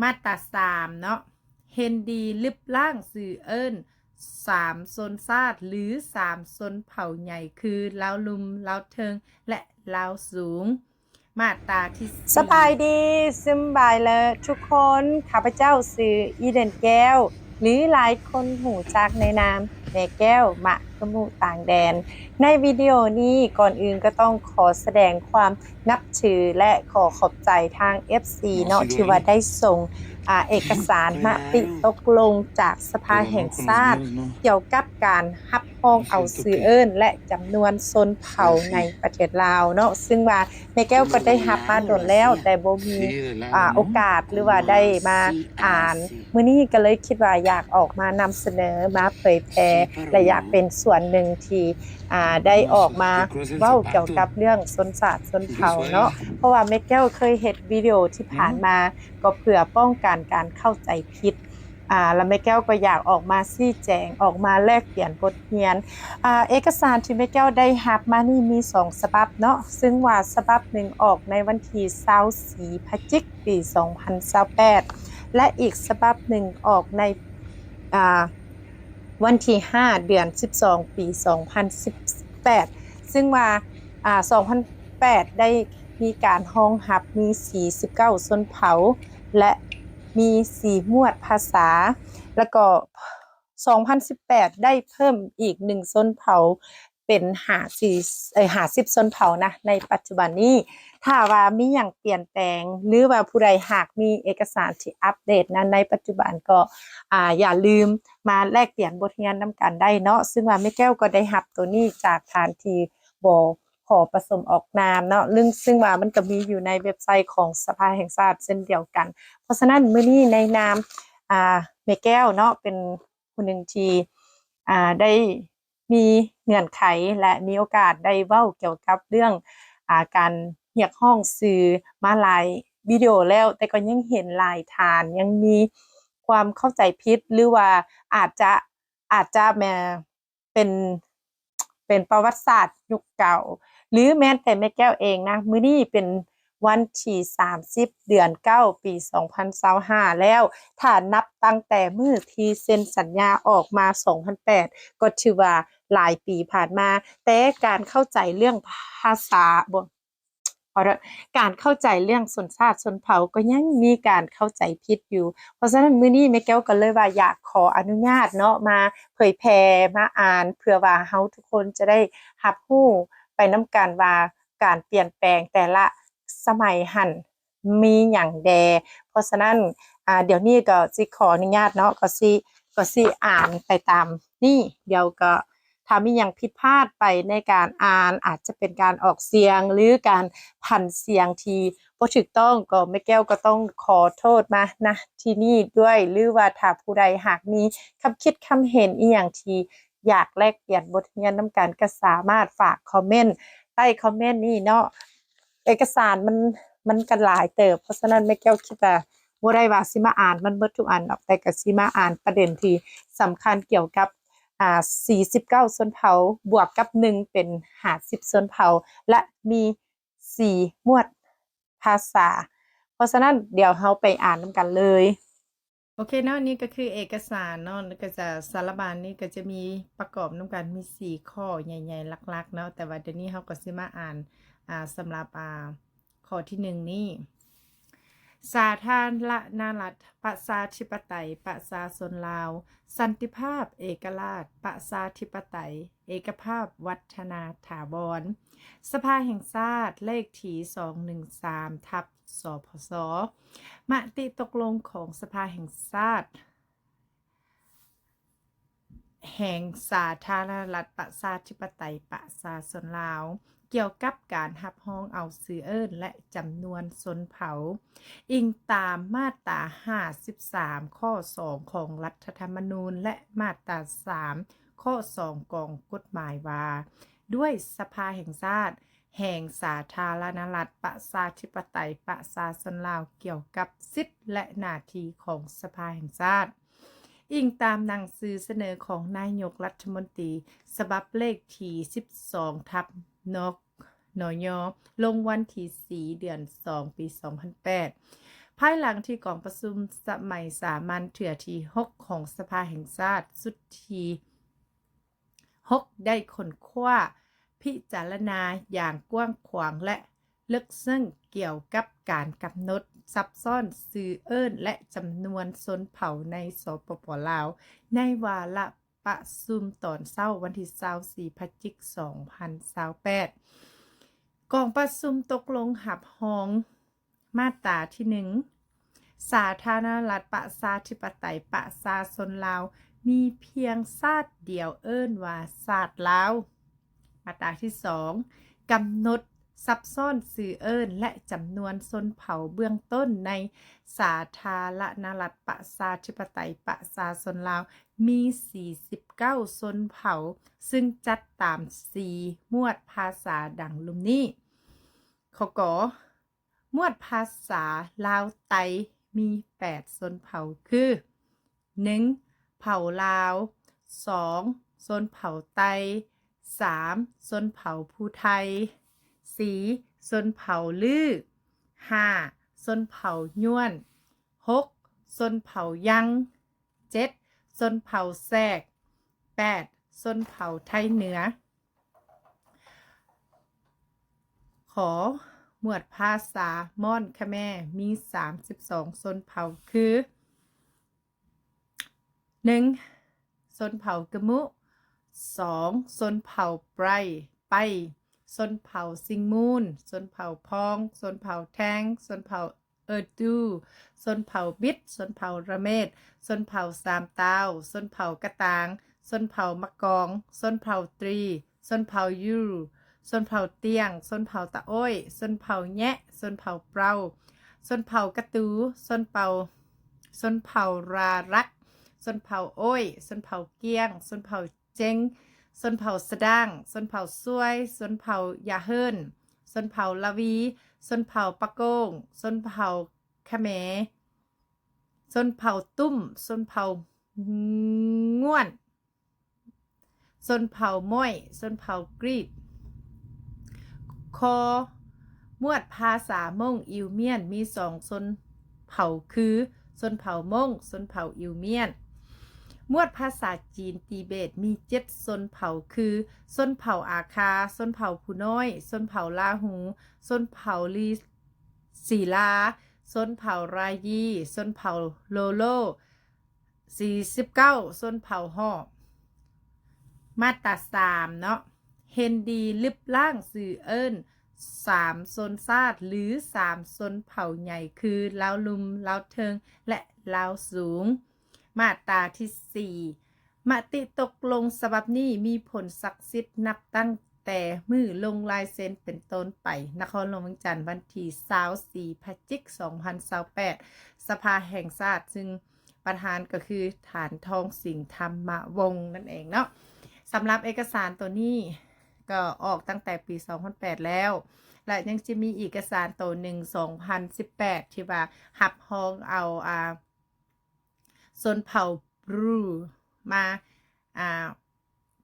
มาตรา3เนาะเฮนดีลิบล่างสื่อเอิ้น3ชนชาติหรือ3ชนเผ่าใหญ่คือลาวลุมลาวเทิงและลาวสูงมาตราที่สบายดีซึมบายเลยทุกคนข้าพเจ้าสื่ออีเดนแก้วหรือหลายคนหูจักในนามแม่แก้วมะกะมุต่างแดนในวิดีโอนี้ก่อนอื่นก็ต้องขอแสดงความนับถือและขอขอบใจทาง FC เนาะที่ว่าได้ส่งเอกสารมติตกลงจากสภาแห่งชาติเกี่ยวกับการรับรองเอาชื่อเอิ้นและจำนวนชนเผ่าในประเทศลาวเนาะซึ่งว่าแม่แก้วก็ได้รับมาโดนแล้วแต่บ่มีโอกาสหรือว่าได้มาอ่านมื้อนี้ก็เลยคิดว่าอยากออกมานำเสนอมาเผยแพร่และอยากเป็นส่วนหนึ่งที่ได้ออกมาเว้าเกี่ยวกับเรื่องชนชาติชนเผ่าเนาะเพราะว่าแม่แก้วเคยเฮ็ดวิดีโอที่ผ่านมาก็เพื่อป้องกันการเข้าใจผิดแล้วแม่แก้วก็อยากออกมาชี้แจงออกมาแลกเปลี่ยนบทเรียนเอกสารที่แม่แก้วได้รับมานี่มี2ฉบับเนาะซึ่งว่าฉบับหนึ่งออกในวันที่24พฤศจิกายนปี2028และอีกฉบับหนึ่งออกในวันที่5เดือน12ปี2018ซึ่งว่า2008ได้มีการรองรับมี49ชนเผ่าและมี4หมวดภาษาแล้วก็2018ได้เพิ่มอีก1ชนเผ่าเป็น50ชนเผ่านะในปัจจุบันนี้ถ้าว่ามีหยังเปลี่ยนแปลงหรือว่าผู้ใดหากมีเอกสารที่อัปเดตนั้นในปัจจุบันก็อย่าลืมมาแลกเปลี่ยนบทเรียนนำกันได้เนาะซึ่งว่าแม่แก้วก็ได้รับตัวนี้จากทานที่บ่ขอผสมออกนามเนาะซึ่งว่ามันก็มีอยู่ในเว็บไซต์ของสภาแห่งชาติเช่นเดียวกันเพราะฉะนั้นมื้อนี้ในนามแม่แก้วเนาะเป็นผู้หนึ่งที่ได้มีเงื่อนไขและมีโอกาสได้เว้าเกี่ยวกับเรื่องการเรียกร้องสื่อมาหลายวิดีโอแล้วแต่ก็ยังเห็นหลายฐานยังมีความเข้าใจผิดหรือว่าอาจจะเป็นประวัติศาสตร์ยุคเก่าหรือแม้แต่แม่แก้วเองนะมื้อนี้เป็นวันที่30เดือน9ปี2025แล้วถ้านับตั้งแต่มื้อที่เซ็นสัญญาออกมา2008ก็ถือว่าหลายปีผ่านมาแต่การเข้าใจเรื่องภาษาบ่การเข้าใจเรื่องชนชาติชนเผ่าก็ยังมีการเข้าใจผิดอยู่เพราะฉะนั้นมื้อนี้แม่แก้วก็เลยว่าอยากขออนุญาตเนาะมาเผยแพร่มาอ่านเพื่อว่าเฮาทุกคนจะได้รับรู้ไปนำกันว่าการเปลี่ยนแปลงแต่ละสมัยหั้นมีหยังแดเพราะฉะนั้นเดี๋ยวนี้ก็สิขออนุญาตเนาะก็สิอ่านไปตามนี่เดี๋ยวก็ถ้ามีหยังผิดพลาดไปในการอ่านอาจจะเป็นการออกเสียงหรือการผันเสียงที่บ่ถูกต้องก็แม่แก้วก็ต้องขอโทษมานะที่นี่ด้วยหรือว่าถ้าผู้ใดหากมีคำคิดคำเห็นอีหยังที่อยากแลกเปลี่ยนบทเรียนนำกันก็สามารถฝากคอมเมนต์ใต้คอมเมนต์นี้เนาะเอกสารมันก็หลายเติบเพราะฉะนั้นแม่แก้วคิดว่าบ่ได้ว่าสิมาอ่านมันเบิดทุกอันดอกแต่ก็สิมาอ่านประเด็นที่สำคัญเกี่ยวกับ49ชนเผ่าบวกกับ1เป็น50ชนเผ่าและมี4หมวดภาษาเพราะฉะนั้นเดี๋ยวเราไปอ่านนำกันเลยโอเคเนาะนี่ก็คือเอกสารเนาะก็จะสารบัญนี่ก็จะมีประกอบนำกันมี4ข้อใหญ่ๆหลักๆเนาะแต่ว่าเดี๋ยวนี้เราก็สิมาอ่านสำหรับข้อที่1นี่สาธารณรัฐประชาธิปไตยประชาชนลาวสันติภาพเอกราชประชาธิปไตยเอกภาพวัฒนาถาวรสภาแห่งชาติเลขที่213ทับสพสมติตกลงของสภาแห่งชาติแห่งสาธารณรัฐประชาธิปไตยประชาชนลาวเกี่ยวกับการรับรองเอาชื่อเอิ้นและจำนวนชนเผ่าอิงตามมาตรา53ข้อ2ของรัฐธรรมนูญและมาตรา3ข้อ2ของกฎหมายว่าด้วยสภาแห่งชาติแห่งสาธารณรัฐประชาธิปไตยประชาชนลาวเกี่ยวกับสิทธิและหน้าที่ของสภาแห่งชาติอิงตามหนังสือเสนอของนายกรัฐมนตรีฉบับเลขที่12ทับนกนยลงวันที่4เดือน2ปี2008 ภายหลังที่กองประชุมสมัยสามัญเถื่อที่6ของสภาแห่งชาติสุดที่6ได้ค้นคว้าพิจารณาอย่างกว้างขวางและลึกซึ้งเกี่ยวกับการกำหนดซับซ้อนชื่อเอิ้นและจำนวนชนเผ่าในสปป.ลาวในวาระประชุมตอนเช้าวันที่24พฤศจิกายน2028กองประชุมตกลงหับห้องมาตราที่ 1 สาธารณรัฐประชาธิปไตยประชาชนลาวมีเพียงชาติเดียวเอิ้นว่าชาติลาวมาตราที่ 2 กำหนดซับซ้อนชื่อเอิ้นและจำนวนชนเผ่าเบื้องต้นในสาธารณรัฐประชาธิปไตยประชาชนลาวมี49ชนเผ่าซึ่งจัดตาม4หมวดภาษาดังลุ่มนี้ขกหมวดภาษาลาวไตมี8ชนเผ่าคือ 1. เผ่าลาว 2. ชนเผ่าไต 3. ชนเผ่าภูไทย 4. ชนเผ่าลือ 5. ชนเผ่าย้วน 6. ชนเผ่ายัง 7. ชนเผ่าแทรก 8. ชนเผ่าไทยเหนือขอหมวดภาษาม่อนคะแม่มี32ชนเผ่าคือ 1. ชนเผ่ากะมุ 2. ชนเผ่าไปชนเผ่าซิงมูนชนเผ่าพองชนเผ่าแทงชนเผ่าดูชนเผ่าบิดชนเผ่าระเมศชนเผ่าสามตาวชนเผ่ากระตางชนเผ่ามะกองชนเผ่าตรีชนเผ่ายูชนเผ่าเตียงชนเผ่าตะโอ้ยชนเผ่าแยะชนเผ่าเปราชนเผ่ากระตูชนเผ่ารารักชนเผ่าโอ้ยชนเผ่าเกียงชนเผ่าเจงชนเผ่าสะด่างชนเผ่าซวยชนเผ่ายาเฮิรนชนเผ่าลาวีชนเผ่าปะโกงชนเผ่าขแมชนเผ่าตุ้มชนเผ่าง่วนชนเผ่าม้อยชนเผ่ากรีดคอหมวดภาษามงอิวเมียนมี2ชนเผ่าคือชนเผ่ามงชนเผ่าอิวเมียนหมวดภาษาจีนติเบตมี7ชนเผ่าคือชนเผ่าอาคาชนเผ่าผู้น้อยชนเผ่าลาหูชนเผ่าลีศีลาชนเผ่ารายีชนเผ่าโลโล49ชนเผ่าฮอมาตรา3เนาะเฮนดีลิบล่างสื่อเอิ้น3ชนชาติหรือ3ชนเผ่าใหญ่คือลาวลุมลาวเทิงและลาวสูงมาตราที่4มติตกลงฉบับนี้มีผลศักดิ์สิทธิ์นับตั้งแต่มือลงลายเซ็นเป็นต้นไปนครหลวงเวียงจันทร์วันที่24พฤศจิกายน2028สภาแห่งชาติซึ่งประธานก็คือฐานทองสิงห์ธรรมวงศ์นั่นเองเนาะสำหรับเอกสารตัวนี้ก็ออกตั้งแต่ปี2008แล้วและยังจะมีเอกสารตัวหนึ่ง2018ที่ว่าหับห้องเอาชนเผ่าบรูมา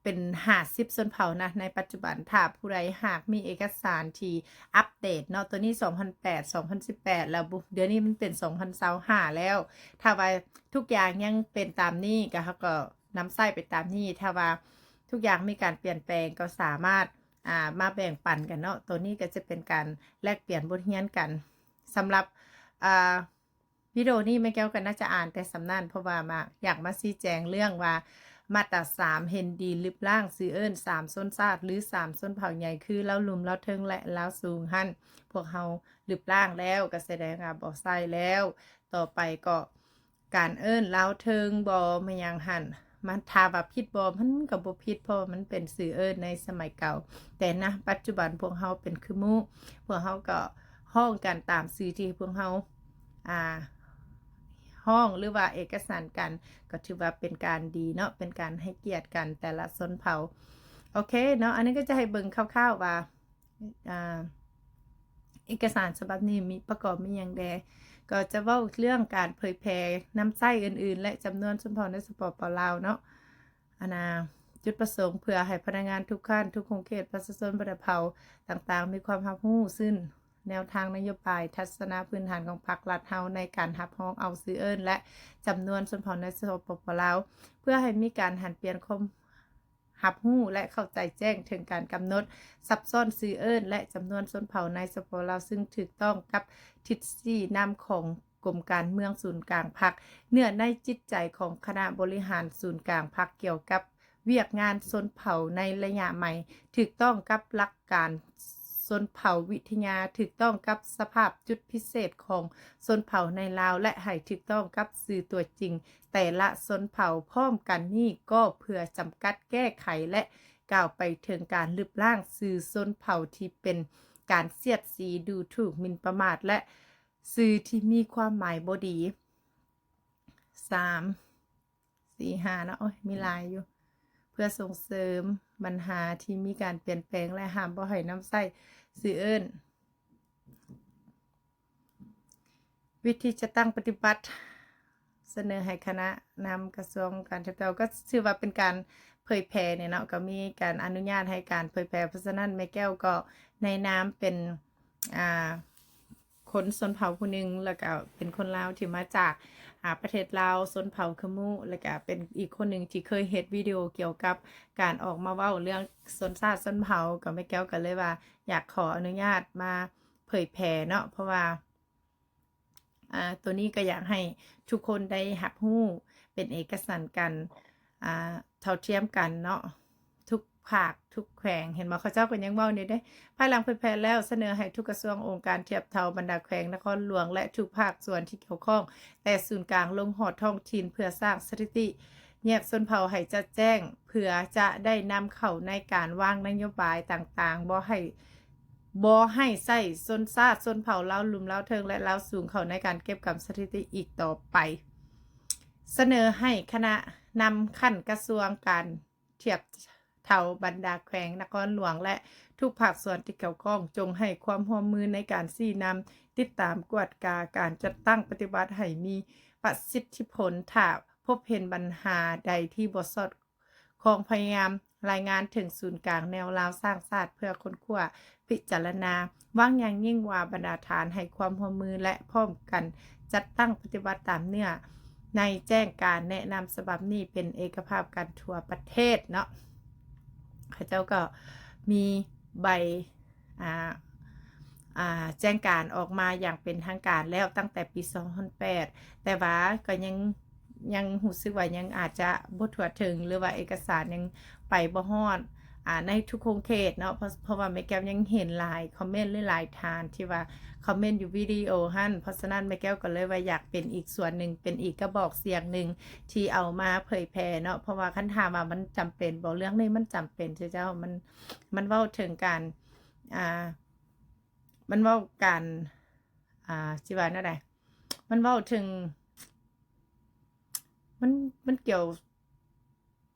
เป็น50ชนเผ่านะในปัจจุบันถ้าผู้ใดหากมีเอกสารที่อัปเดตเนาะตัวนี้2008 2018แล้วเดี๋ยวนี้มันเป็น2025แล้วถ้าว่าทุกอย่างยังเป็นตามนี้ก็เขาก็นำไส้ไปตามนี้ถ้าว่าทุกอย่างมีการเปลี่ยนแปลงก็สามารถมาแบ่งปันกันเนาะตัวนี้ก็จะเป็นการแลกเปลี่ยนบทเรียนกันสำหรับวิดีโอนี้ไม่แก้วกันน่าจะอ่านแต่สำนันเพราะว่ามาอยากมาชี้แจงเรื่องว่ามาตรา3เห็นดีลิบล่างซื้อเอิ้น3ชนชาติหรือ3ชนเผ่าใหญ่คือลาวลุมลาวเทิงและลาวสูงหั่นพวกเฮาลิบล่างแล้วก็แสดงว่าบ่ใส่แล้วต่อไปก็การเอิ้นลาวเทิงบ่มายังหั่นมันถ้าว่าผิดบ่มันก็บ่ผิดเพราะมันเป็นชื่อเอิ้นในสมัยเก่าแต่นะปัจจุบันพวกเฮาเป็นคือหมู่พวกเฮาก็ฮ้องกันตามชื่อที่พวกเฮาห้องหรือว่าเอกสารกันก็ถือว่าเป็นการดีเนาะเป็นการให้เกียรติกันแต่ละชนเผ่าโอเคเนาะอันนี้ก็จะให้เบิ่งคร่าวๆว่าเอกสารฉบับนี้มีประกอบมีอย่างใดก็จะเว้าเรื่องการเผยแพร่น้ำไส้อื่นๆและจำนวนชนเผ่าในสปป.ลาวเนาะจุดประสงค์เพื่อให้พนักงานทุกขั้นทุกโครงเขตประชาชนประเผ่าต่างๆมีความรับรู้ซึ่ง แนวทางนโยบายทัศนพื้นฐานของพรรครัฐเฮาในการรับรองเอาซื้อเอิ้นและจำนวนชนเผ่าในสปปลาวเพื่อให้มีการหันเปลี่ยนความรับรู้และเข้าใจแจ้งถึงการกำหนดซับซ้อนซื้อเอิ้นและจำนวนชนเผ่าในสปปลาวซึ่งถูกต้องกับทิศชี้นำของกรมการเมืองศูนย์กลางพรรคเนื้อในจิตใจของคณะบริหารศูนย์กลางพรรคเกี่ยวกับเวียกงานชนเผ่าในระยะใหม่ถูกต้องกับหลักการชนเผ่าวิทยาถูกต้องกับสภาพจุดพิเศษของชนเผ่าในลาวและให้ถูกต้องกับสื่อตัวจริงแต่ละชนเผ่าพร้อมกันนี้ก็เพื่อจำกัดแก้ไขและกล่าวไปถึงการลึบล้างสื่อชนเผ่าที่เป็นการเสียดสีดูถูกหมิ่นประมาทและสื่อที่มีความหมายบ่ดี3 4 5เนาะโอ้ยมีหลายอยู่เพื่อส่งเสริมปัญหาที่มีการเปลี่ยนแปลงและห้ามบ่ให้นำใช้สื่อเอิ้นวิธีจะตั้งปฏิบัติเสนอให้คณะนำกระทรวงการท่องเที่ยวก็ชื่อว่าเป็นการเผยแพร่เนี่ยเนาะก็มีการอนุญาตให้การเผยแพร่เพราะฉะนั้นแม่แก้วก็ในนามเป็นคนชนเผ่าผู้หนึ่งแล้วก็เป็นคนลาวที่มาจากประเทศลาวชนเผ่าขมูแล้วก็เป็นอีกคนหนึ่งที่เคยเฮ็ดวิดีโอเกี่ยวกับการออกมาเว้าเรื่องชนชาติชนเผ่ากับแม่แก้วกันเลยว่าอยากขออนุญาตมาเผยแพร่เนาะเพราะว่าตัวนี้ก็อยากให้ทุกคนได้รับรู้เป็นเอกสารกันเท่าเทียมกันเนาะทุกภาคทุกแขวงเห็นบ่เขาเจ้าก็ยังเว้านี่เด้ภายหลังเผยแพร่แล้วเสนอให้ทุกกระทรวงองค์การเทียบเท่าบรรดาแขวงนครหลวงและทุกภาคส่วนที่เกี่ยวข้องแต่ศูนย์กลางลงหอดท้องถิ่นเพื่อสร้างสถิติแยกชนเผ่าให้จัดแจ้งเพื่อจะได้นำเข้าในการวางนโยบายต่างๆบ่ให้ใส่ชนชาติชนเผ่าลาวลุ่มลาวเทิงและลาวสูงเข้าในการเก็บกำสถิติอีกต่อไปเสนอให้คณะนำขั้นกระทรวงการเทียบเท่าบรรดาแขวงนครหลวงและทุกภาคส่วนที่เกี่ยวข้องจงให้ความร่วมมือในการชี้นำติดตามกวดกาการจัดตั้งปฏิบัติให้มีประสิทธิผลถ้าพบเห็นปัญหาใดที่บ่สอดคล้องพยายามรายงานถึงศูนย์กลางแนวลาวสร้างชาติเพื่อค้นคว้าพิจารณาว่างอย่างยิ่งว่าบรรดาฐานให้ความร่วมมือและพร้อมกันจัดตั้งปฏิบัติตามเนื้อในแจ้งการแนะนำฉบับนี้เป็นเอกภาพกันทั่วประเทศเนาะเขาเจ้าก็มีใบแจ้งการออกมาอย่างเป็นทางการแล้วตั้งแต่ปี2008แต่ว่าก็ยังรู้สึกว่ายังอาจจะบ่ทั่วถึงหรือว่าเอกสารยังไปบ่ฮอดในทุกโครงเขตเนาะเพราะว่าแม่แก้วยังเห็นหลายคอมเมนต์หลายทานที่ว่าคอมเมนต์อยู่วิดีโอหั่นเพราะฉะนั้นแม่แก้วก็เลยว่าอยากเป็นอีกส่วนหนึ่งเป็นอีกกระบอกเสียงหนึ่งที่เอามาเผยแพร่เนาะเพราะว่าคันถามว่ามันจำเป็นบ่เรื่องนี้มันจำเป็นเจ้ามันเว้าถึงการมันเว้ากันสิว่าแนวใดมันเว้าถึงมันเกี่ยว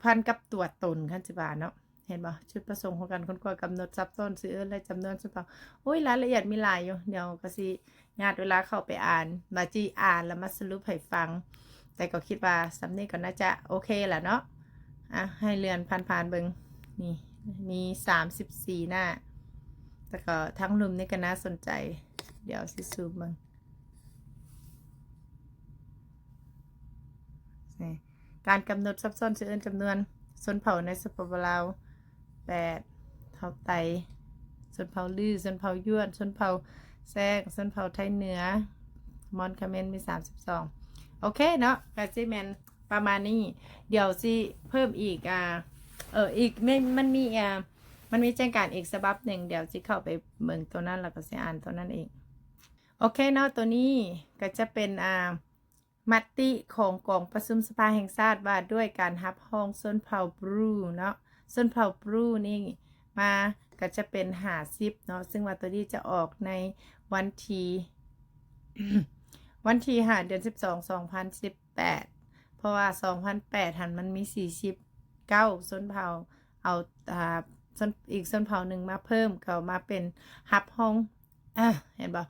พันกับตัวตนคันสิว่าเนาะเห็นบ่จุดประสงค์ของการค้นคว้ากำหนดซับซ้อนชื่อและจำนวนชนเผ่าโอ้ยรายละเอียดมีหลายอยู่เดี๋ยวก็สิญาติเวลาเข้าไปอ่านมาจี้อ่านแล้วมาสรุปให้ฟังแต่ก็คิดว่าสำนี้ก็น่าจะโอเคแหละเนาะให้เลื่อนผ่านๆเบิ่งนี่มี34หน้าแต่ก็ทั้งรุมนี่ก็น่าสนใจเดี๋ยวสิซูมเบิ่งการกำหนดซับซ้อนชื่อจำนวนชนเผ่าในสปปลาว8เผ่าไตชนเผ่าลือชนเผ่าย้วนชนเผ่าแซงชนเผ่าไทยเหนือมอนคาเมนมี32โอเคเนาะก็สิแม่นประมาณนี้เดี๋ยวสิเพิ่มอีกอีกมันมีแจ้งการอีกฉบับหนึ่งเดี๋ยวสิเข้าไปเบิ่งตัวนั้นแล้วก็สิอ่านตัวนั้นเองโอเคเนาะตัวนี้ก็จะเป็นมติของกองประชุมสภาแห่งชาติว่าด้วยการรับรองชนเผ่าบรูเนาะชนเผ่าบรูนี่มาก็จะเป็น50เนาะซึ่งว่าตัวนี้จะออกในวันที่ วันที่5 เดือน 12 2018เพราะว่า2008หันมันมี49ชนเผ่าเอาอีกชนเผ่าหนึ่งมาเพิ่มก็มาเป็นรับรองเห็นบ่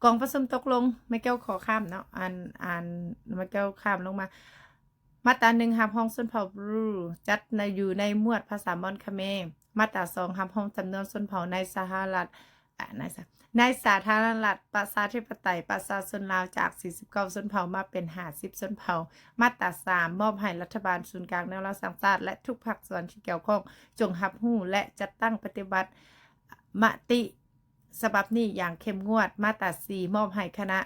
กองประชุมตกลงไม่แก้วขอข้ามเนาะอ่านไม่แก้วข้ามลงมามาตรา1รับรองชนเผ่าบรูจัดอยู่ในหมวดภาษามอนคาเมมาตรา2รับรองจำนวนชนเผ่าในสหรัฐ ในสาธารณรัฐประชาธิปไตยประชาชนลาวจาก 49 ชนเผ่ามาเป็น 50 ชนเผ่ามาตรา 3 มอบให้รัฐบาลศูนย์กลางแนวร่วมสร้างชาติและทุกภาคส่วนที่เกี่ยวข้องจงรับรู้และจัดตั้งปฏิบัติมติฉบับนี้อย่างเข้มงวดมาตรา 4 มอบให้คณะ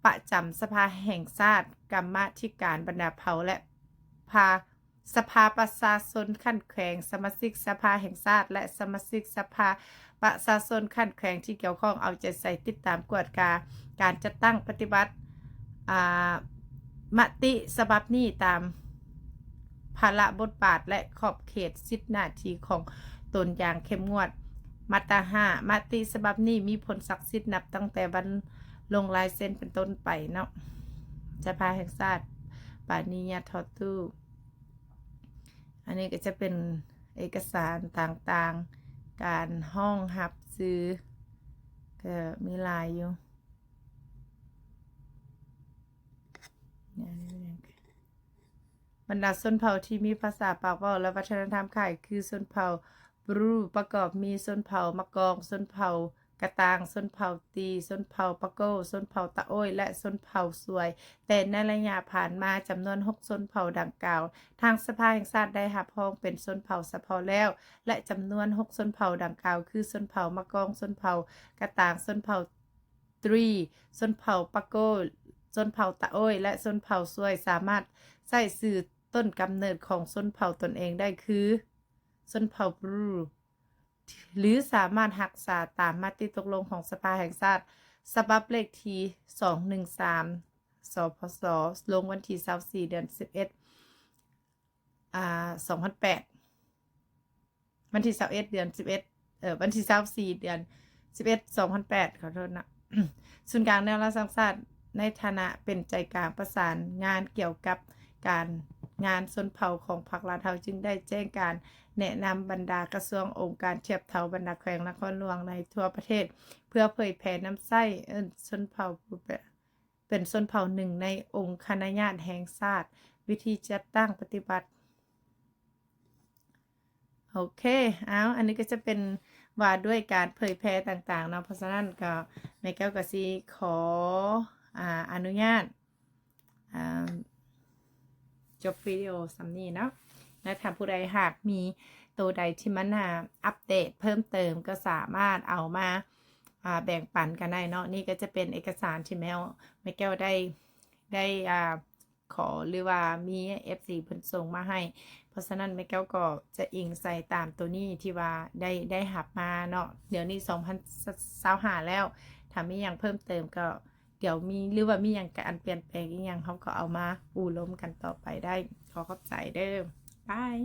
ประจำสภาแห่งชาติกรรมาธิการบรรดาเผ่าและสภาประชาชนขั้นแขวงสมาชิกสภาแห่งชาติและสมาชิกสภาประชาชนขั้นแขวงที่เกี่ยวข้องเอาใจใส่ติดตามกวดการจัดตั้งปฏิบัติมติฉบับนี้ตามภาระบทบาทและขอบเขตสิทธิหน้าที่ของตนอย่างเข้มงวดมาตรา 5 มติฉบับนี้มีผลศักดิ์สิทธิ์นับตั้งแต่วันลงลายเซ็นเป็นต้นไปเนาะสภาแห่งชาติปานิยาทอตู้อันนี้ก็จะเป็นเอกสารต่างๆการห้องหับซื้อก็มีลายอยู่บรรดาชนเผ่าที่มีภาษาปากเว้าและวัฒนธรรมคล้ายคือชนเผ่าบรูประกอบมีชนเผ่ามะกองชนเผ่ากระตางชนเผ่าตีชนเผ่าปะโก้ชนเผ่าตะโอ้ยและชนเผ่าสวยแต่ในระยะผ่านมาจำนวน6ชนเผ่าดังกล่าวทางสภาแห่งชาติได้รับรองเป็นชนเผ่าเฉพาะแล้วและจำนวน6ชนเผ่าดังกล่าวคือชนเผ่ามะกองชนเผ่ากระตางชนเผ่าตรีชนเผ่าปะโก้ชนเผ่าตะโอ้ยและชนเผ่าสวยสามารถใช้สื่อต้นกำเนิดของชนเผ่าตนเองได้คือชนเผ่าบรูหรือสามารถรักษาตามมติตกลงของสภาแห่งชาติฉบับเลขที่213สพสลงวันที่24เดือน112008วันที่21เดือน11วันที่24เดือน11 2008ขอโทษนะศูนย์กลางแนวร่วมสร้างชาติในฐานะเป็นใจกลางประสานงานเกี่ยวกับการงานชนเผ่าของพรรคลาวเทาจึงได้แจ้งการแนะนำบรรดากระทรวงองค์การเทียบเท่าบรรดาแขวงนครหลวงในทั่วประเทศเพื่อเผยแผ่น้ำไส้ชนเผ่าเป็นชนเผ่าหนึ่งในองค์คณะญาติแห่งชาติวิธีจัดตั้งปฏิบัติโอเคอันนี้ก็จะเป็นว่าด้วยการเผยแพร่ต่างๆเนาะเพราะฉะนั้นก็แม่แก้วก็สิขออนุญาตจบวิดีโอสำนี้เนาะและถ้าผู้ใดหากมีตัวใดที่มันอัปเดตเพิ่มเติมก็สามารถเอามาแบ่งปันกันได้เนาะนี่ก็จะเป็นเอกสารที่แม่แก้วได้ขอหรือว่ามี FC เพิ่นส่งมาให้เพราะฉะนั้นแม่แก้วก็จะอิงใส่ตามตัวนี้ที่ว่าได้หับมาเนาะเดี๋ยวนี้2025แล้วถ้ามีอย่างเพิ่มเติมก็เดี๋ยวมีหรือว่ามีอย่างการเปลี่ยนแปลงอีกอย่างเขาก็เอามาปูล้มกันต่อไปได้ขอขอบใจเด้อบาย